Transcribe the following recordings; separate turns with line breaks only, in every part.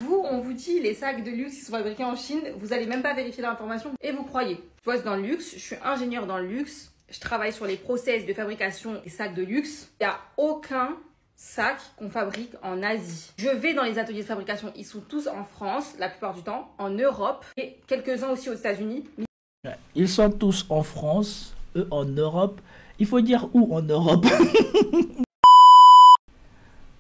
Vous, on vous dit les sacs de luxe qui sont fabriqués en Chine, vous allez même pas vérifier l'information et vous croyez. Je bosse dans le luxe, je suis ingénieur dans le luxe, je travaille sur les process de fabrication des sacs de luxe. Il n'y a aucun sac qu'on fabrique en Asie. Je vais dans les ateliers de fabrication, ils sont tous en France, la plupart du temps, en Europe et quelques-uns aussi aux États-Unis.
Ils sont tous en France, eux en Europe. Il faut dire où en Europe.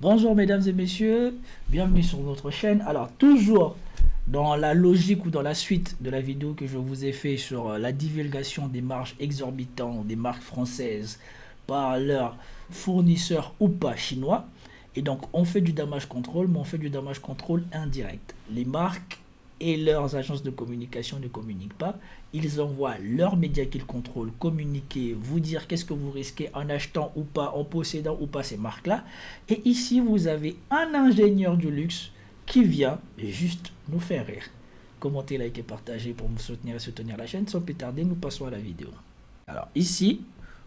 Bonjour mesdames et messieurs, bienvenue sur notre chaîne. Alors toujours dans la logique ou dans la suite de la vidéo que je vous ai fait sur la divulgation des marges exorbitantes des marques françaises par leurs fournisseurs ou pas chinois. Et donc on fait du damage control, mais on fait du damage control indirect. Les marques et leurs agences de communication ne communiquent pas. Ils envoient leurs médias qu'ils contrôlent communiquer, vous dire qu'est-ce que vous risquez en achetant ou pas, en possédant ou pas ces marques-là. Et ici, vous avez un ingénieur du luxe qui vient juste nous faire rire. Commentez, likez, partagez pour me soutenir et soutenir la chaîne. Sans plus tarder, nous passons à la vidéo. Alors ici,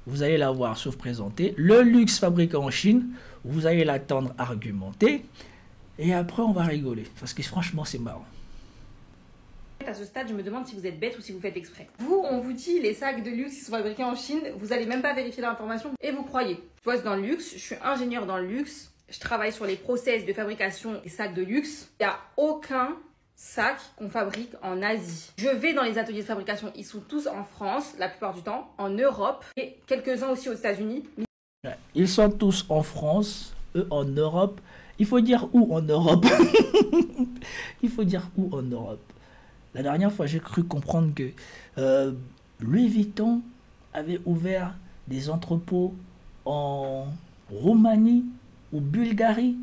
vous allez la voir sauf présenter. Le luxe fabriqué en Chine, vous allez l'attendre argumenter. Et après, on va rigoler. Parce que franchement, c'est marrant.
À ce stade, je me demande si vous êtes bête ou si vous faites exprès. Vous, on vous dit les sacs de luxe qui sont fabriqués en Chine, vous allez même pas vérifier l'information et vous croyez. Je bosse dans le luxe, je suis ingénieur dans le luxe, je travaille sur les process de fabrication des sacs de luxe. Il n'y a aucun sac qu'on fabrique en Asie. Je vais dans les ateliers de fabrication, ils sont tous en France, la plupart du temps, en Europe et quelques-uns aussi aux États-Unis.
Ils sont tous en France, eux en Europe. Il faut dire où en Europe. Il faut dire où en Europe. La dernière fois, j'ai cru comprendre que Louis Vuitton avait ouvert des entrepôts en Roumanie ou Bulgarie,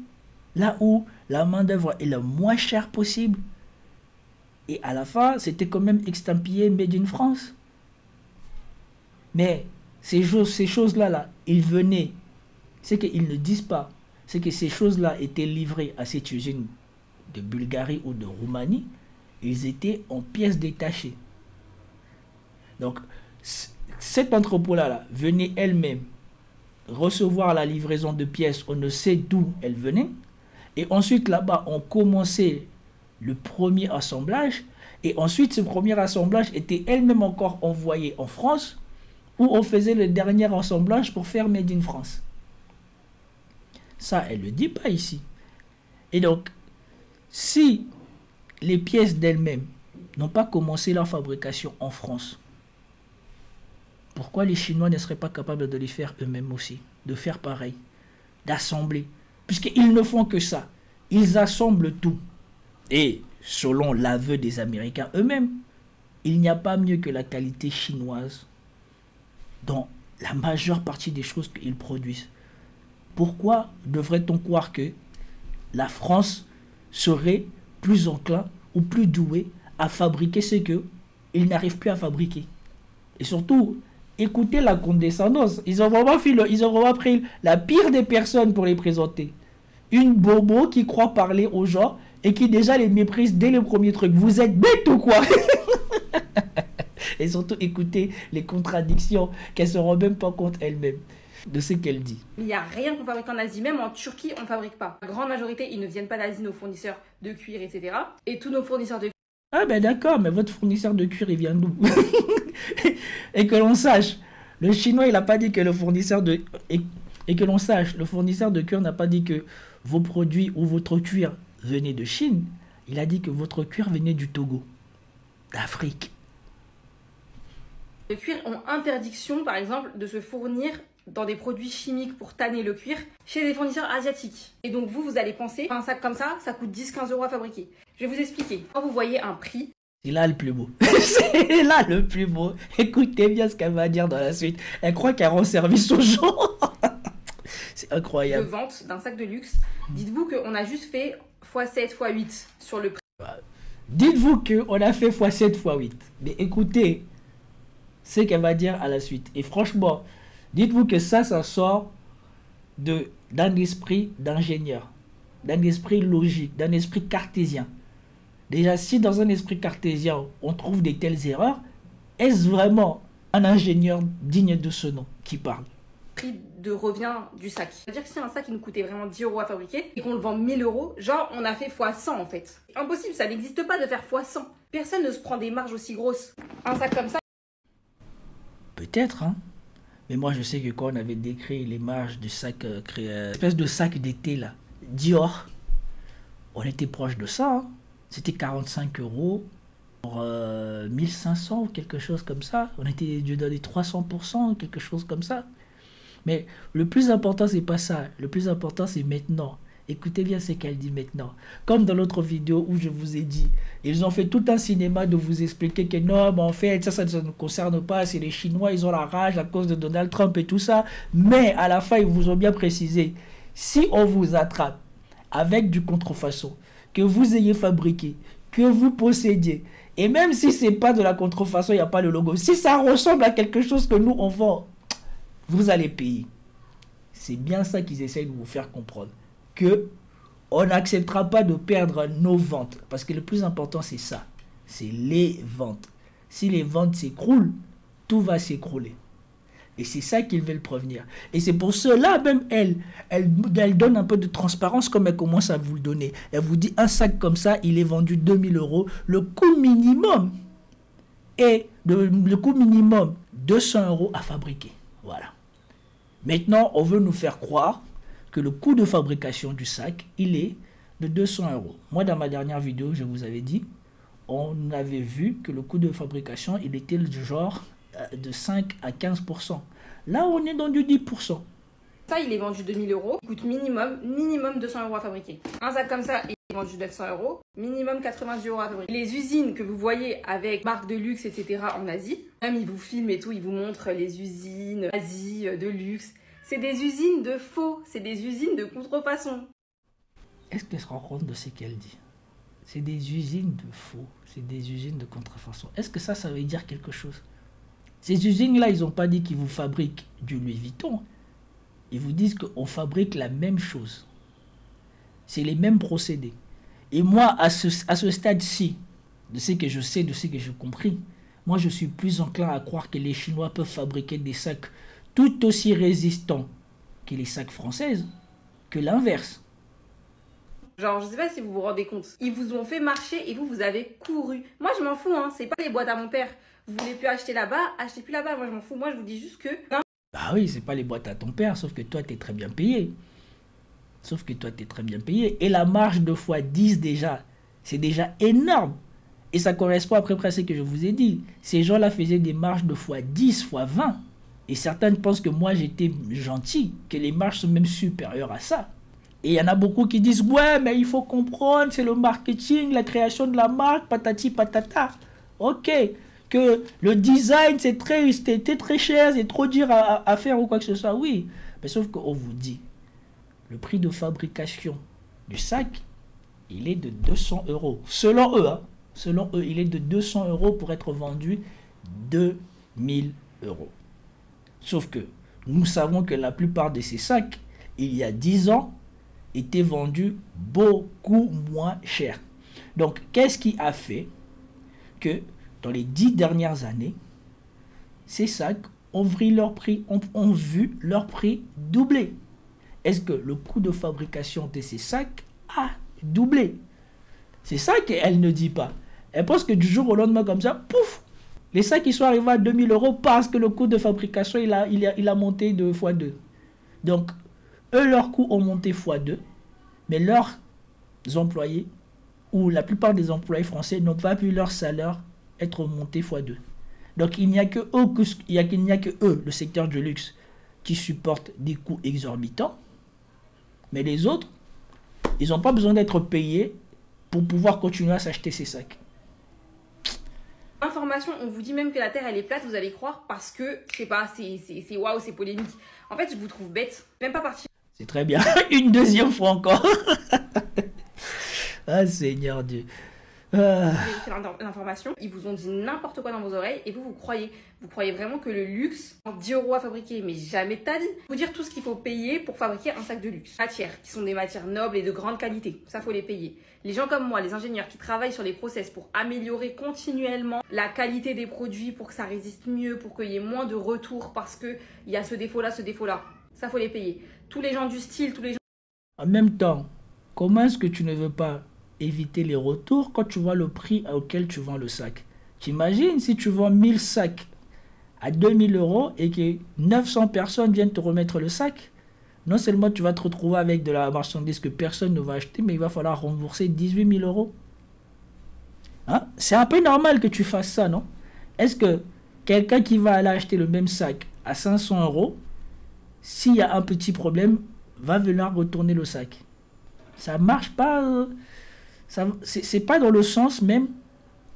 là où la main-d'œuvre est la moins chère possible. Et à la fin, c'était quand même estampillé Made in France. Mais ces choses-là, ils venaient. C'est qu'ils ne disent pas. C'est que ces choses-là étaient livrées à cette usine de Bulgarie ou de Roumanie. Ils étaient en pièces détachées. Donc, cet entrepôt-là venait elle-même recevoir la livraison de pièces, on ne sait d'où elles venaient. Et ensuite, là-bas, on commençait le premier assemblage. Et ensuite, ce premier assemblage était elle-même encore envoyé en France, où on faisait le dernier assemblage pour faire Made in France. Ça, elle ne le dit pas ici. Et donc, si les pièces d'elles-mêmes n'ont pas commencé leur fabrication en France, pourquoi les Chinois ne seraient pas capables de les faire eux-mêmes aussi, de faire pareil, d'assembler, puisqu'ils ne font que ça, ils assemblent tout. Et selon l'aveu des Américains eux-mêmes, il n'y a pas mieux que la qualité chinoise dans la majeure partie des choses qu'ils produisent. Pourquoi devrait-on croire que la France serait plus enclin ou plus doué à fabriquer ce qu'ils n'arrivent plus à fabriquer? Et surtout, écoutez la condescendance. Ils ont vraiment pris la pire des personnes pour les présenter. Une bobo qui croit parler aux gens et qui déjà les méprise dès le premier truc. Vous êtes bêtes ou quoi? Et surtout, écoutez les contradictions qu'elle ne se rend même pas compte elle-même de ce qu'elle dit.
Il n'y a rien qu'on fabrique en Asie, même en Turquie, on ne fabrique pas. La grande majorité, ils ne viennent pas d'Asie, nos fournisseurs de cuir, etc. Et tous nos fournisseurs de cuir.
Ah ben d'accord, mais votre fournisseur de cuir, il vient d'où? Et que l'on sache, le Chinois, il n'a pas dit que le fournisseur de... Et que l'on sache, le fournisseur de cuir n'a pas dit que vos produits ou votre cuir venaient de Chine. Il a dit que votre cuir venait du Togo, d'Afrique.
Les cuir ont interdiction, par exemple, de se fournir dans des produits chimiques pour tanner le cuir chez des fournisseurs asiatiques. Et donc vous allez penser, un sac comme ça coûte 10-15 € à fabriquer. Je vais vous expliquer. Quand vous voyez un prix...
C'est là le plus beau. C'est là le plus beau. Écoutez bien ce qu'elle va dire dans la suite. Elle croit qu'elle rend service aux gens. C'est incroyable.
De vente d'un sac de luxe, dites-vous qu'on a juste fait x7, x8 sur le prix.
Dites-vous qu'on a fait x7, x8. Mais écoutez ce qu'elle va dire à la suite. Et franchement, dites-vous que ça sort d'un esprit d'ingénieur, d'un esprit logique, d'un esprit cartésien. Déjà, si dans un esprit cartésien, on trouve de telles erreurs, est-ce vraiment un ingénieur digne de ce nom qui parle?
prix de revient du sac. C'est-à-dire que si un sac il nous coûtait vraiment 10 € à fabriquer et qu'on le vend 1000 €, genre on a fait x100 en fait. Impossible, ça n'existe pas de faire x100. Personne ne se prend des marges aussi grosses. Un sac comme ça.
Peut-être, hein. Mais moi, je sais que quand on avait décrit les marges du sac, espèce de sac d'été là, Dior, on était proche de ça. Hein. C'était 45 € pour 1500 ou quelque chose comme ça. On était dans les 300%, quelque chose comme ça. Mais le plus important, c'est pas ça. Le plus important, c'est maintenant. Écoutez bien ce qu'elle dit maintenant. Comme dans l'autre vidéo où je vous ai dit, ils ont fait tout un cinéma de vous expliquer que non, mais en fait, ça ne nous concerne pas. C'est les Chinois, ils ont la rage à cause de Donald Trump et tout ça. Mais à la fin, ils vous ont bien précisé, si on vous attrape avec du contrefaçon, que vous ayez fabriqué, que vous possédiez, et même si ce n'est pas de la contrefaçon, il n'y a pas le logo, si ça ressemble à quelque chose que nous, on vend, vous allez payer. C'est bien ça qu'ils essayent de vous faire comprendre. Que on n'acceptera pas de perdre nos ventes. Parce que le plus important, c'est ça. C'est les ventes. Si les ventes s'écroulent, tout va s'écrouler. Et c'est ça qu'ils veulent prévenir. Et c'est pour cela, même elle donne un peu de transparence comme elle commence à vous le donner. Elle vous dit, un sac comme ça, il est vendu 2000 €. Le coût minimum est, le coût minimum, 200 € à fabriquer. Voilà. Maintenant, on veut nous faire croire que le coût de fabrication du sac, il est de 200 €. Moi, dans ma dernière vidéo, je vous avais dit, on avait vu que le coût de fabrication, il était du genre de 5 à 15%. Là, on est dans du 10%.
Ça, il est vendu 2000 €. Il coûte minimum 200 € à fabriquer. Un sac comme ça, il est vendu 900 €. Minimum 90 € à fabriquer. Les usines que vous voyez avec marques de luxe, etc. en Asie, même ils vous filment et tout, ils vous montrent les usines Asie de luxe. C'est des usines de faux, c'est des usines de contrefaçon.
Est-ce qu'elle se rend compte de ce qu'elle dit? C'est des usines de faux, c'est des usines de contrefaçon. Est-ce que ça veut dire quelque chose? Ces usines-là, ils n'ont pas dit qu'ils vous fabriquent du Louis Vuitton. Ils vous disent qu'on fabrique la même chose. C'est les mêmes procédés. Et moi, à ce stade-ci, de ce que je sais, de ce que j'ai compris, moi, je suis plus enclin à croire que les Chinois peuvent fabriquer des sacs tout aussi résistants que les sacs françaises, que l'inverse.
Genre, je sais pas si vous vous rendez compte. Ils vous ont fait marcher et vous avez couru. Moi, je m'en fous, hein. C'est pas les boîtes à mon père. Vous voulez plus acheter là-bas, achetez plus là-bas. Moi, je m'en fous. Moi, je vous dis juste que...
Bah oui, c'est pas les boîtes à ton père, sauf que toi, tu es très bien payé. Sauf que toi, tu es très bien payé. Et la marge de x10 déjà, c'est déjà énorme. Et ça correspond à peu près à ce que je vous ai dit. Ces gens-là faisaient des marges de x10, x20. Et certains pensent que moi, j'étais gentil, que les marges sont même supérieures à ça. Et il y en a beaucoup qui disent, ouais, mais il faut comprendre, c'est le marketing, la création de la marque, patati patata. Ok, que le design, c'était très cher, c'est trop dur à faire ou quoi que ce soit, oui. Mais sauf qu'on vous dit, le prix de fabrication du sac, il est de 200 €. Selon eux, hein, selon eux, il est de 200 € pour être vendu 2000 €. Sauf que nous savons que la plupart de ces sacs, il y a 10 ans, étaient vendus beaucoup moins cher. Donc, qu'est-ce qui a fait que dans les 10 dernières années, ces sacs ont vu leur prix doubler? Est-ce que le coût de fabrication de ces sacs a doublé? C'est ça qu'elle ne dit pas. Elle pense que du jour au lendemain, comme ça, pouf, les sacs ils sont arrivés à 2000 € parce que le coût de fabrication il a monté de x2. Donc, eux, leurs coûts ont monté x2, mais leurs employés, ou la plupart des employés français, n'ont pas vu leur salaire être monté x2. Donc, il n'y a que eux, le secteur du luxe, qui supportent des coûts exorbitants, mais les autres, ils n'ont pas besoin d'être payés pour pouvoir continuer à s'acheter ces sacs.
Information, on vous dit même que la Terre elle est plate, vous allez croire parce que, je sais pas, c'est waouh, c'est polémique. En fait, je vous trouve bête, même pas partie.
C'est très bien, une deuxième fois encore. Ah Seigneur Dieu.
vérifier l'information, ils vous ont dit n'importe quoi dans vos oreilles et vous croyez. Vous croyez vraiment que le luxe, 10 € à fabriquer, mais jamais de ta vie. Vous dire tout ce qu'il faut payer pour fabriquer un sac de luxe. Matières, qui sont des matières nobles et de grande qualité. Ça, faut les payer. Les gens comme moi, les ingénieurs qui travaillent sur les process pour améliorer continuellement la qualité des produits, pour que ça résiste mieux, pour qu'il y ait moins de retours parce qu'il y a ce défaut-là, ça, faut les payer. Tous les gens du style, tous les gens...
En même temps, comment est-ce que tu ne veux pas éviter les retours quand tu vois le prix auquel tu vends le sac? T'imagines si tu vends 1000 sacs à 2000 € et que 900 personnes viennent te remettre le sac? Non seulement tu vas te retrouver avec de la marchandise que personne ne va acheter, mais il va falloir rembourser 18 000 €. Hein? C'est un peu normal que tu fasses ça, non? Est-ce que quelqu'un qui va aller acheter le même sac à 500 €, s'il y a un petit problème, va venir retourner le sac? Ça marche pas. C'est pas dans le sens même.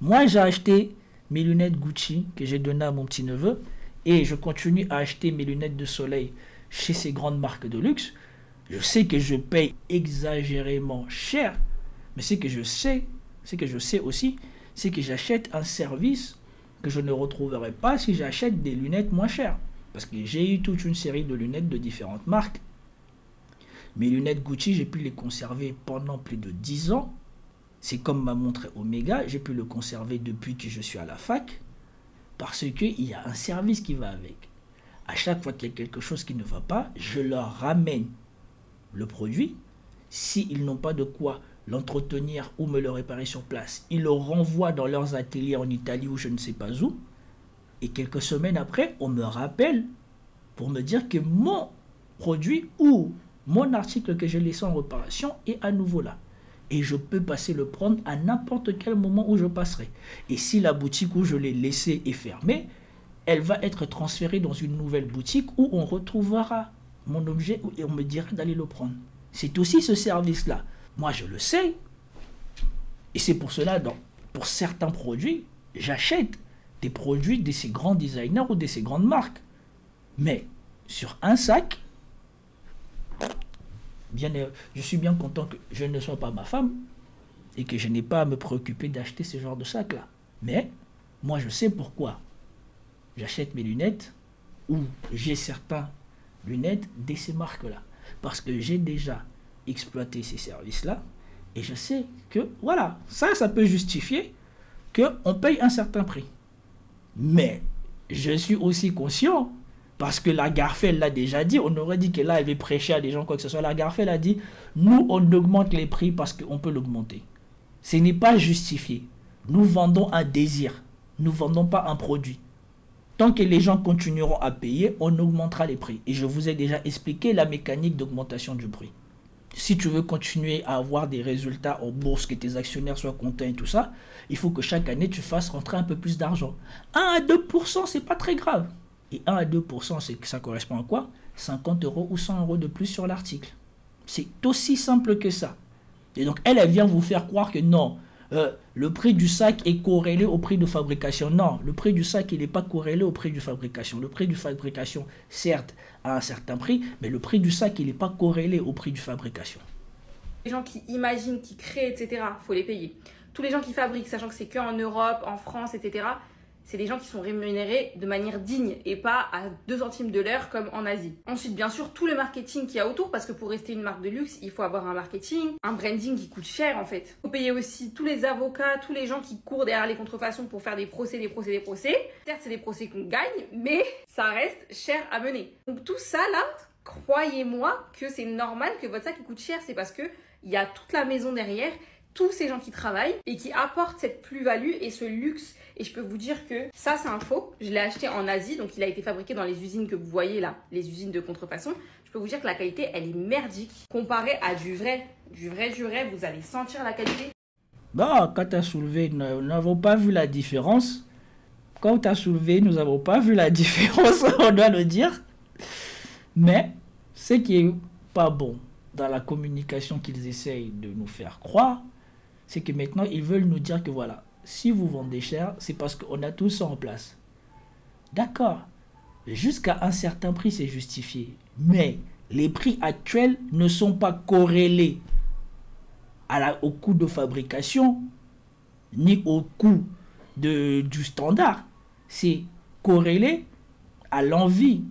Moi, j'ai acheté mes lunettes Gucci que j'ai données à mon petit neveu et je continue à acheter mes lunettes de soleil chez ces grandes marques de luxe. Je sais que je paye exagérément cher, mais ce que je sais aussi, c'est que j'achète un service que je ne retrouverai pas si j'achète des lunettes moins chères. Parce que j'ai eu toute une série de lunettes de différentes marques. Mes lunettes Gucci, j'ai pu les conserver pendant plus de 10 ans. C'est comme ma montre Omega, j'ai pu le conserver depuis que je suis à la fac. Parce qu'il y a un service qui va avec. À chaque fois qu'il y a quelque chose qui ne va pas, je leur ramène le produit. S'ils n'ont pas de quoi l'entretenir ou me le réparer sur place, ils le renvoient dans leurs ateliers en Italie ou je ne sais pas où. Et quelques semaines après, on me rappelle pour me dire que mon produit ou mon article que j'ai laissé en réparation est à nouveau là. Et je peux passer le prendre à n'importe quel moment où je passerai. Et si la boutique où je l'ai laissé est fermée, elle va être transférée dans une nouvelle boutique où on retrouvera mon objet et on me dira d'aller le prendre. C'est aussi ce service-là. Moi, je le sais. Et c'est pour cela, pour certains produits, j'achète des produits de ces grands designers ou de ces grandes marques. Mais sur un sac, je suis bien content que je ne sois pas ma femme et que je n'ai pas à me préoccuper d'acheter ce genre de sac-là. Mais moi, je sais pourquoi j'achète mes lunettes ou j'ai certaines lunettes de ces marques-là. Parce que j'ai déjà exploité ces services-là et je sais que, voilà, ça peut justifier qu'on paye un certain prix. Mais je suis aussi conscient, parce que la Garfel l'a déjà dit, on aurait dit que là, elle veut prêcher à des gens quoi que ce soit. La Garfel a dit, nous, on augmente les prix parce qu'on peut l'augmenter. Ce n'est pas justifié. Nous vendons un désir. Nous ne vendons pas un produit. Tant que les gens continueront à payer, on augmentera les prix. Et je vous ai déjà expliqué la mécanique d'augmentation du prix. Si tu veux continuer à avoir des résultats en bourse, que tes actionnaires soient contents et tout ça, il faut que chaque année, tu fasses rentrer un peu plus d'argent. 1 à 2%, c'est pas très grave. Et 1 à 2%, ça correspond à quoi? 50 € ou 100 € de plus sur l'article. C'est aussi simple que ça. Et donc, elle vient vous faire croire que non, le prix du sac est corrélé au prix de fabrication. Non, le prix du sac, il n'est pas corrélé au prix de fabrication. Le prix de fabrication, certes, a un certain prix, mais le prix du sac, il n'est pas corrélé au prix de fabrication.
Les gens qui imaginent, qui créent, etc., il faut les payer. Tous les gens qui fabriquent, sachant que c'est qu'en Europe, en France, etc., c'est des gens qui sont rémunérés de manière digne et pas à 2 centimes de l'heure comme en Asie. Ensuite, bien sûr, tout le marketing qu'il y a autour, parce que pour rester une marque de luxe, il faut avoir un marketing, un branding qui coûte cher en fait. Il faut payer aussi tous les avocats, tous les gens qui courent derrière les contrefaçons pour faire des procès. Certes, c'est des procès qu'on gagne, mais ça reste cher à mener. Donc tout ça là, croyez-moi que c'est normal que votre sac coûte cher. C'est parce que il y a toute la maison derrière, tous ces gens qui travaillent et qui apportent cette plus-value et ce luxe. Et je peux vous dire que ça, c'est un faux. Je l'ai acheté en Asie, donc il a été fabriqué dans les usines que vous voyez là, les usines de contrefaçon. Je peux vous dire que la qualité, elle est merdique. Comparé à du vrai, vous allez sentir la qualité.
Bon, quand tu as soulevé, nous n'avons pas vu la différence. Quand tu as soulevé, nous n'avons pas vu la différence, on doit le dire. Mais ce qui est pas bon dans la communication qu'ils essayent de nous faire croire, c'est que maintenant, ils veulent nous dire que voilà, si vous vendez cher, c'est parce qu'on a tout ça en place. D'accord. Jusqu'à un certain prix, c'est justifié. Mais les prix actuels ne sont pas corrélés au coût de fabrication. ni au coût du standard. C'est corrélé à l'envie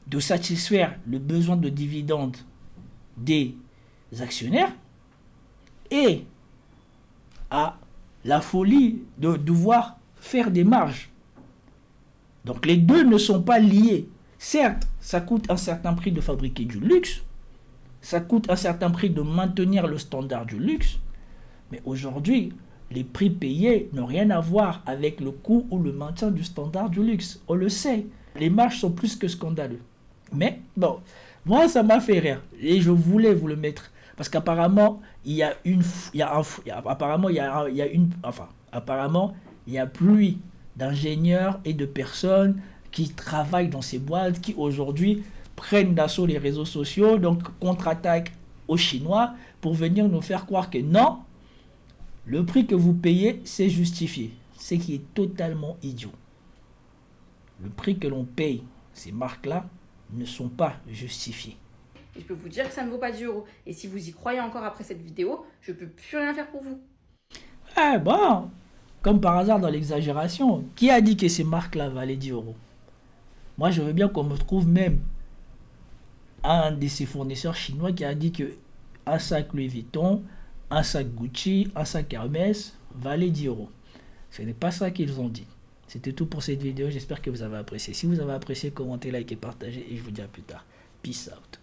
de satisfaire le besoin de dividendes des actionnaires et à la folie de devoir faire des marges. Donc les deux ne sont pas liés. Certes, ça coûte un certain prix de fabriquer du luxe, ça coûte un certain prix de maintenir le standard du luxe, mais aujourd'hui, les prix payés n'ont rien à voir avec le coût ou le maintien du standard du luxe. On le sait, les marges sont plus que scandaleux. Mais bon, moi ça m'a fait rire et je voulais vous le mettre parce qu'apparemment il y a pluie d'ingénieurs et de personnes qui travaillent dans ces boîtes qui aujourd'hui prennent d'assaut les réseaux sociaux, donc contre-attaquent aux Chinois pour venir nous faire croire que non, le prix que vous payez c'est justifié, ce qui est totalement idiot. Le prix que l'on paye ces marques-là ne sont pas justifiés.
Et je peux vous dire que ça ne vaut pas 10 euros. Et si vous y croyez encore après cette vidéo, je ne peux plus rien faire pour vous.
Ah bon, comme par hasard dans l'exagération, qui a dit que ces marques-là valaient 10 euros? Moi, je veux bien qu'on me trouve même un de ces fournisseurs chinois qui a dit que un sac Louis Vuitton, un sac Gucci, un sac Hermès valait 10 euros. Ce n'est pas ça qu'ils ont dit. C'était tout pour cette vidéo, j'espère que vous avez apprécié. Si vous avez apprécié, commentez, likez, partagez et je vous dis à plus tard. Peace out.